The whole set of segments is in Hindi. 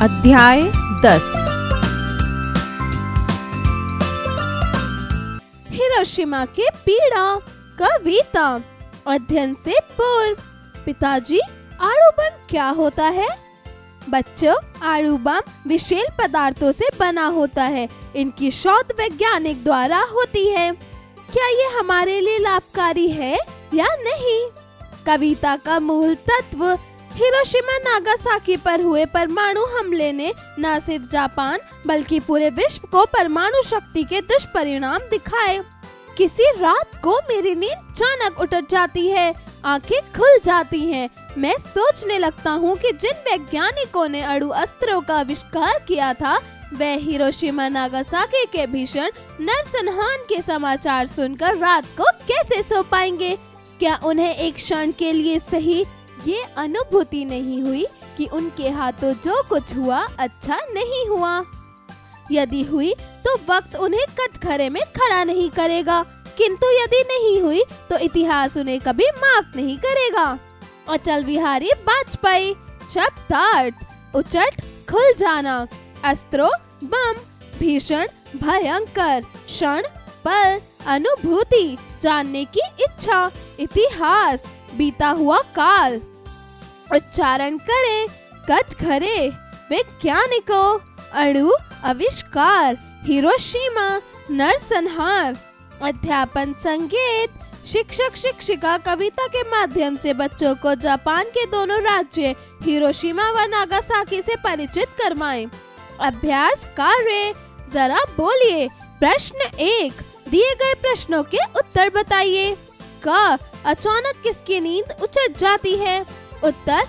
अध्याय 10। हिरोशिमा के पीड़ा कविता अध्ययन से पूर्व। पिताजी, आड़ू बम क्या होता है? बच्चों, आड़ू बम विषैल पदार्थों से बना होता है। इनकी शोध वैज्ञानिक द्वारा होती है। क्या ये हमारे लिए लाभकारी है या नहीं? कविता का मूल तत्व। हिरोशिमा नागासाकी पर हुए परमाणु हमले ने न सिर्फ जापान बल्कि पूरे विश्व को परमाणु शक्ति के दुष्परिणाम दिखाए। किसी रात को मेरी नींद अचानक उठ जाती है, आंखें खुल जाती हैं। मैं सोचने लगता हूँ कि जिन वैज्ञानिकों ने अणु अस्त्रों का आविष्कार किया था, वे हिरोशिमा नागासाकी के भीषण नरसंहार के समाचार सुनकर रात को कैसे सो पाएंगे? क्या उन्हें एक क्षण के लिए सही ये अनुभूति नहीं हुई कि उनके हाथों जो कुछ हुआ अच्छा नहीं हुआ? यदि हुई तो वक्त उन्हें कटघरे में खड़ा नहीं करेगा, किंतु यदि नहीं हुई तो इतिहास उन्हें कभी माफ नहीं करेगा। अटल बिहारी वाजपेयी। शब्दार्थ: उचट, खुल जाना। अस्त्रों: बम, भीषण, भयंकर। क्षण, पल, अनुभूति, जानने की इच्छा। इतिहास: बीता हुआ काल। उच्चारण करें: कटघरे। वैज्ञानिकों: अणु आविष्कार, हिरोशिमा, नरसंहार। अध्यापन संकेत: शिक्षक शिक्षिका कविता के माध्यम से बच्चों को जापान के दोनों राज्य हिरोशिमा व नागासाकी से परिचित करवाएं। अभ्यास कार्य: जरा बोलिए। प्रश्न 1, दिए गए प्रश्नों के उत्तर बताइए। क, अचानक किसकी नींद उचट जाती है? उत्तर: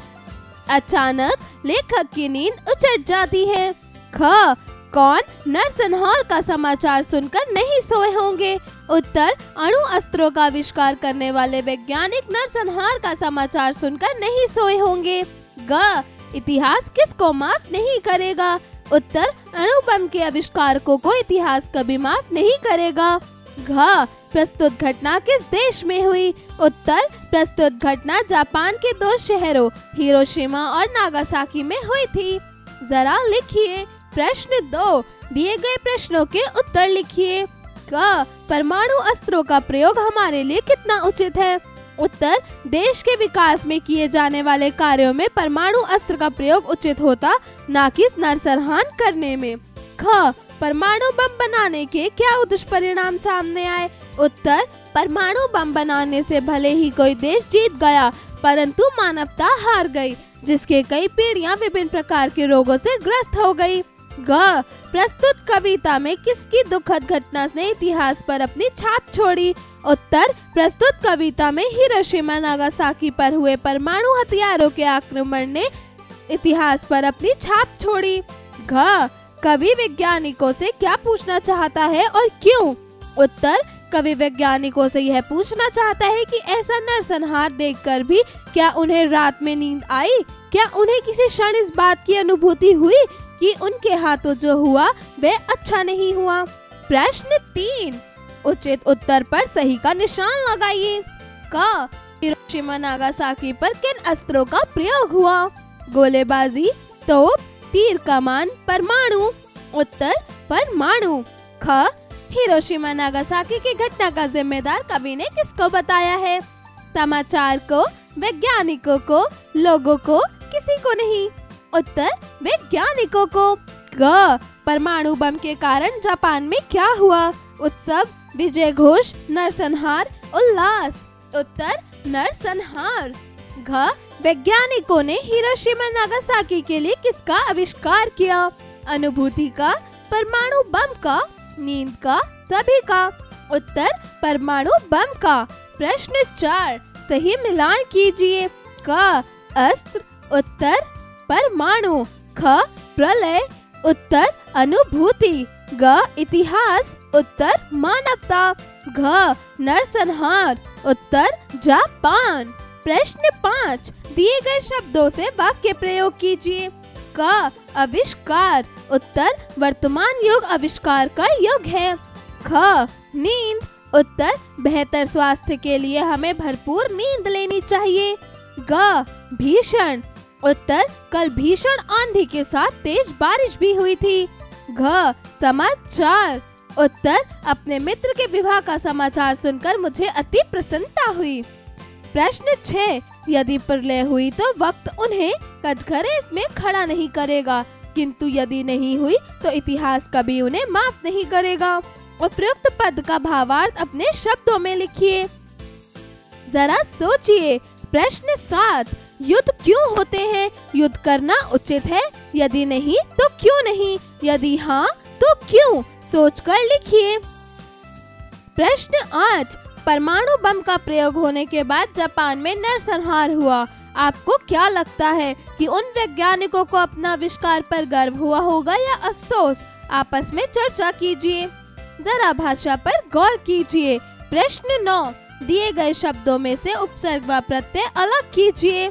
अचानक लेखक की नींद उचट जाती है। ख, कौन नरसंहार का समाचार सुनकर नहीं सोए होंगे? उत्तर: अणु अस्त्रों का आविष्कार करने वाले वैज्ञानिक नरसंहार का समाचार सुनकर नहीं सोए होंगे। ग, इतिहास किसको माफ नहीं करेगा? उत्तर: अणु बम के आविष्कारकों को इतिहास कभी माफ नहीं करेगा। घ, प्रस्तुत घटना किस देश में हुई? उत्तर: प्रस्तुत घटना जापान के 2 शहरों हिरोशिमा और नागासाकी में हुई थी। जरा लिखिए। प्रश्न 2, दिए गए प्रश्नों के उत्तर लिखिए। क, परमाणु अस्त्रों का प्रयोग हमारे लिए कितना उचित है? उत्तर: देश के विकास में किए जाने वाले कार्यों में परमाणु अस्त्र का प्रयोग उचित होता, न कि नरसंहार करने में। ख, परमाणु बम बनाने के क्या दुष्परिणाम सामने आए? उत्तर: परमाणु बम बनाने से भले ही कोई देश जीत गया, परंतु मानवता हार गई, जिसके कई पीढ़ियां विभिन्न प्रकार के रोगों से ग्रस्त हो गई। ग, प्रस्तुत कविता में किसकी दुखद घटना ने इतिहास पर अपनी छाप छोड़ी? उत्तर: प्रस्तुत कविता में हिरोशिमा नागासाकी पर हुए परमाणु हथियारों के आक्रमण ने इतिहास पर अपनी छाप छोड़ी। घ, कवि वैज्ञानिकों से क्या पूछना चाहता है और क्यों? उत्तर: कवि वैज्ञानिकों से यह पूछना चाहता है कि ऐसा नरसंहार देखकर भी क्या उन्हें रात में नींद आई? क्या उन्हें किसी क्षण इस बात की अनुभूति हुई कि उनके हाथों जो हुआ वह अच्छा नहीं हुआ? प्रश्न 3, उचित उत्तर पर सही का निशान लगाइए। क, हिरोशिमा नागासाकी पर किन अस्त्रों का प्रयोग हुआ? गोलेबाजी, तोप, तीर कमान, परमाणु। उत्तर: परमाणु। ख, हिरोशिमा नागासाकी की घटना का जिम्मेदार कवि ने किसको बताया है? समाचार को, वैज्ञानिकों को, लोगों को, किसी को नहीं। उत्तर: वैज्ञानिकों को। ग, परमाणु बम के कारण जापान में क्या हुआ? उत्सव, विजय घोष, नरसंहार, उल्लास। उत्तर: नरसंहार। घ, वैज्ञानिकों ने हिरोशिमा नागासाकी के लिए किसका आविष्कार किया? अनुभूति का, परमाणु बम का, नींद का, सभी का। उत्तर: परमाणु बम का। प्रश्न 4, सही मिलान कीजिए। क, अस्त्र। उत्तर: परमाणु। ख, प्रलय। उत्तर: अनुभूति। ग, इतिहास। उत्तर: मानवता। घ, नरसंहार। उत्तर: जापान। प्रश्न 5, दिए गए शब्दों से वाक्य प्रयोग कीजिए। क, आविष्कार। उत्तर: वर्तमान युग आविष्कार का युग है। ख, नींद। उत्तर: बेहतर स्वास्थ्य के लिए हमें भरपूर नींद लेनी चाहिए। ग, भीषण। उत्तर, कल भीषण आंधी के साथ तेज बारिश भी हुई थी। घ, समाचार। उत्तर, अपने मित्र के विवाह का समाचार सुनकर मुझे अति प्रसन्नता हुई। प्रश्न 6, यदि प्रलय हुई तो वक्त उन्हें कटघरे में खड़ा नहीं करेगा, किंतु यदि नहीं हुई तो इतिहास कभी उन्हें माफ नहीं करेगा। उपयुक्त पद का भावार्थ अपने शब्दों में लिखिए। जरा सोचिए। प्रश्न 7, युद्ध क्यों होते हैं? युद्ध करना उचित है? यदि नहीं तो क्यों नहीं? यदि हाँ तो क्यों? सोचकर लिखिए। प्रश्न 8, परमाणु बम का प्रयोग होने के बाद जापान में नरसंहार हुआ। आपको क्या लगता है कि उन वैज्ञानिकों को अपना आविष्कार पर गर्व हुआ होगा या अफसोस? आपस में चर्चा कीजिए। जरा भाषा पर गौर कीजिए। प्रश्न 9, दिए गए शब्दों में से उपसर्ग व प्रत्यय अलग कीजिए।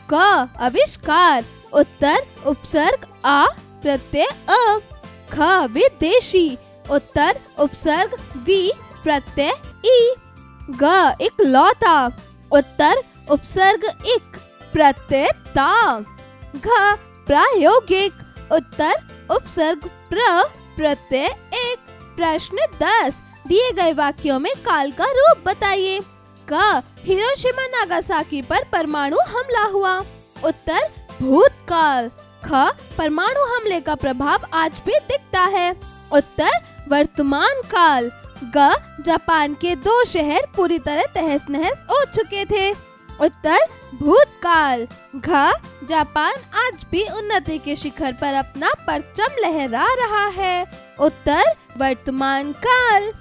क, आविष्कार। उत्तर, उपसर्ग आ, प्रत्यय अ। ख, विदेशी। उत्तर, उपसर्ग वि, प्रत्यय ई। ग, इकलौता। उत्तर, उपसर्ग इक, प्रत्यय ता। घ, प्रायोगिक। उत्तर, उपसर्ग प्र, प्रत्यय एक। प्रश्न 10, दिए गए वाक्यों में काल का रूप बताइए। क, हिरोशिमा नागासाकी पर परमाणु हमला हुआ। उत्तर, भूतकाल। ख, परमाणु हमले का प्रभाव आज भी दिखता है। उत्तर, वर्तमान काल। ग, जापान के 2 शहर पूरी तरह तहस नहस हो चुके थे। उत्तर, भूतकाल। घ, जापान आज भी उन्नति के शिखर पर अपना परचम लहरा रहा है। उत्तर, वर्तमान काल।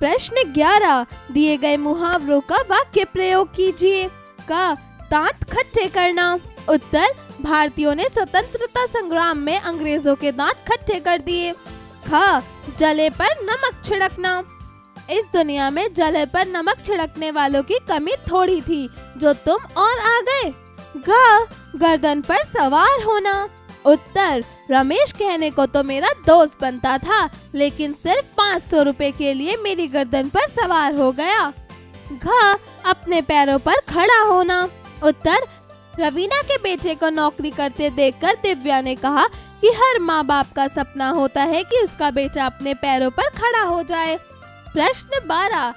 प्रश्न 11, दिए गए मुहावरों का वाक्य प्रयोग कीजिए। क, दांत खट्टे करना। उत्तर, भारतीयों ने स्वतंत्रता संग्राम में अंग्रेजों के दांत खट्टे कर दिए। ख, जले पर नमक छिड़कना। इस दुनिया में जले पर नमक छिड़कने वालों की कमी थोड़ी थी, जो तुम और आ गए। घ, गर्दन पर सवार होना। उत्तर, रमेश कहने को तो मेरा दोस्त बनता था, लेकिन सिर्फ 500 रुपए के लिए मेरी गर्दन पर सवार हो गया। घ, अपने पैरों पर खड़ा होना। उत्तर, रवीना के बेटे को नौकरी करते देखकर दिव्या ने कहा कि हर माँ बाप का सपना होता है कि उसका बेटा अपने पैरों पर खड़ा हो जाए। प्रश्न 12,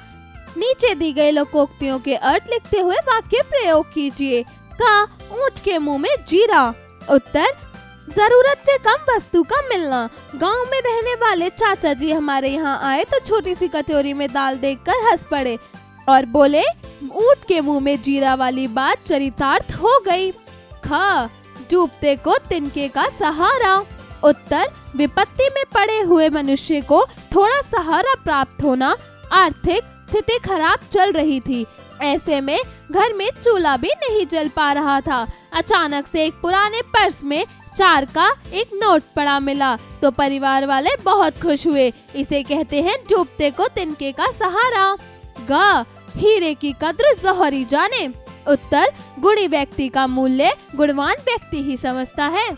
नीचे दी गई लोकोक्तियों के अर्थ लिखते हुए वाक्य प्रयोग कीजिए। क, ऊंट के मुंह में जीरा। उत्तर, जरूरत से कम वस्तु का मिलना। गांव में रहने वाले चाचा जी हमारे यहाँ आए तो छोटी सी कटोरी में दाल देखकर हंस पड़े और बोले, ऊंट के मुंह में जीरा वाली बात चरितार्थ हो गई। ख, डूबते को तिनके का सहारा। उत्तर, विपत्ति में पड़े हुए मनुष्य को थोड़ा सहारा प्राप्त होना। आर्थिक स्थिति खराब चल रही थी, ऐसे में घर में चूल्हा भी नहीं जल पा रहा था। अचानक से एक पुराने पर्स में 4 का एक नोट पड़ा मिला तो परिवार वाले बहुत खुश हुए। इसे कहते हैं डूबते को तिनके का सहारा। ग, हीरे की कद्र जौहरी जाने। उत्तर, गुणी व्यक्ति का मूल्य गुणवान व्यक्ति ही समझता है।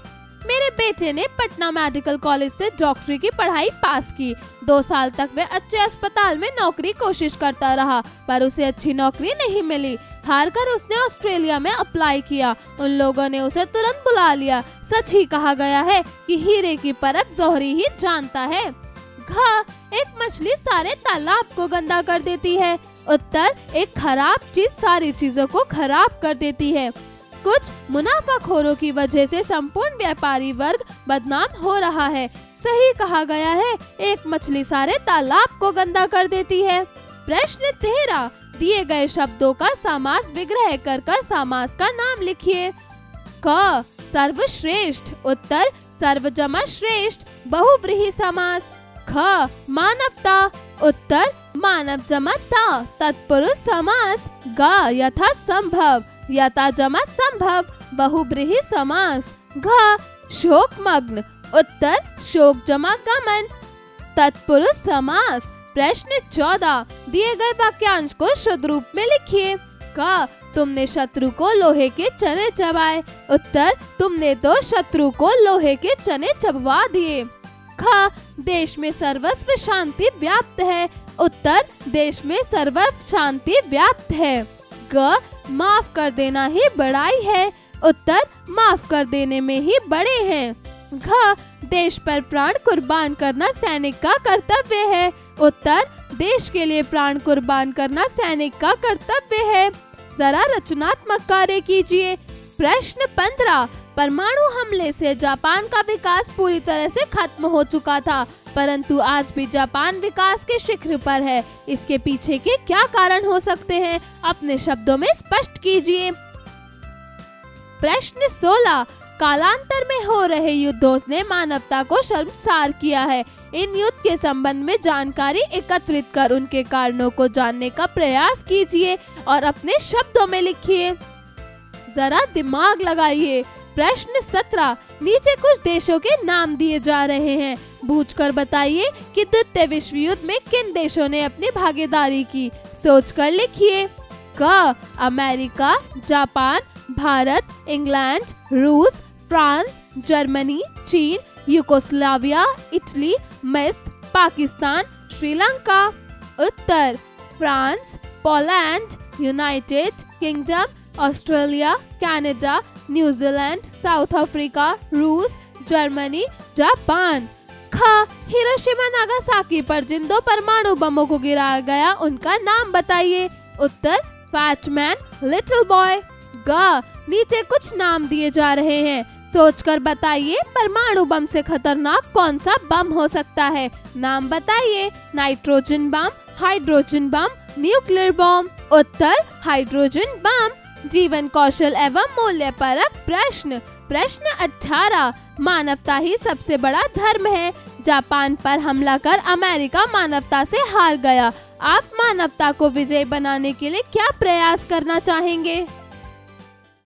मेरे बेटे ने पटना मेडिकल कॉलेज से डॉक्टरी की पढ़ाई पास की। 2 साल तक वह अच्छे अस्पताल में नौकरी कोशिश करता रहा, पर उसे अच्छी नौकरी नहीं मिली। हार कर उसने ऑस्ट्रेलिया में अप्लाई किया। उन लोगों ने उसे तुरंत बुला लिया। सच ही कहा गया है कि हीरे की परख जौहरी ही जानता है। घ, एक मछली सारे तालाब को गंदा कर देती है। उत्तर, एक खराब चीज सारी चीजों को खराब कर देती है। कुछ मुनाफाखोरों की वजह से संपूर्ण व्यापारी वर्ग बदनाम हो रहा है। सही कहा गया है, एक मछली सारे तालाब को गंदा कर देती है। प्रश्न 13, दिए गए शब्दों का समास विग्रह कर समास का नाम लिखिए। क, सर्वश्रेष्ठ। उत्तर, सर्व जमा श्रेष्ठ, बहुव्रीहि समास। ख, मानवता। उत्तर, मानव जमा ता, तत्पुरुष समास। ग, यथा संभव। यथा जमा संभव, बहुव्रीहि समास। घ, शोकमग्न। उत्तर, शोक जमा गमन, तत्पुरुष समास। प्रश्न 14, दिए गए वाक्यांश को शुद्ध रूप में लिखिए। क, तुमने शत्रु को लोहे के चने चबाए। उत्तर, तुमने तो शत्रु को लोहे के चने चबवा दिए। ख, देश में सर्वस्व शांति व्याप्त है। उत्तर, देश में सर्वस्व शांति व्याप्त है। ग, माफ कर देना ही बड़ाई है। उत्तर माफ कर देने में ही बड़े हैं। घ देश पर प्राण कुर्बान करना सैनिक का कर्तव्य है। उत्तर देश के लिए प्राण कुर्बान करना सैनिक का कर्तव्य है। जरा रचनात्मक कार्य कीजिए। प्रश्न 15 परमाणु हमले से जापान का विकास पूरी तरह से खत्म हो चुका था, परंतु आज भी जापान विकास के शिखर पर है। इसके पीछे के क्या कारण हो सकते हैं? अपने शब्दों में स्पष्ट कीजिए। प्रश्न 16 कालांतर में हो रहे युद्धों ने मानवता को शर्मसार किया है। इन युद्ध के संबंध में जानकारी एकत्रित कर उनके कारणों को जानने का प्रयास कीजिए और अपने शब्दों में लिखिए। जरा दिमाग लगाइए। प्रश्न 17 नीचे कुछ देशों के नाम दिए जा रहे हैं, बूझकर बताइए कि द्वितीय विश्व युद्ध में किन देशों ने अपनी भागीदारी की। सोचकर लिखिए। क अमेरिका, जापान, भारत, इंग्लैंड, रूस, फ्रांस, जर्मनी, चीन, यूगोस्लाविया, इटली, मिस्र, पाकिस्तान, श्रीलंका। उत्तर France, Poland, United Kingdom, Australia, Canada, New Zealand, South Africa, रूस, जर्मनी, जापान। ख हिरोशिमा नागासाकी पर जिन 2 परमाणु बमों को गिराया गया उनका नाम बताइए। उत्तर फैट मैन, लिटिल बॉय। ग नीचे कुछ नाम दिए जा रहे हैं, सोचकर बताइए परमाणु बम से खतरनाक कौन सा बम हो सकता है। नाम बताइए। नाइट्रोजन बम, हाइड्रोजन बम, न्यूक्लियर बम। उत्तर हाइड्रोजन बम। जीवन कौशल एवं मूल्य परक प्रश्न। प्रश्न 18 मानवता ही सबसे बड़ा धर्म है। जापान पर हमला कर अमेरिका मानवता से हार गया। आप मानवता को विजयी बनाने के लिए क्या प्रयास करना चाहेंगे?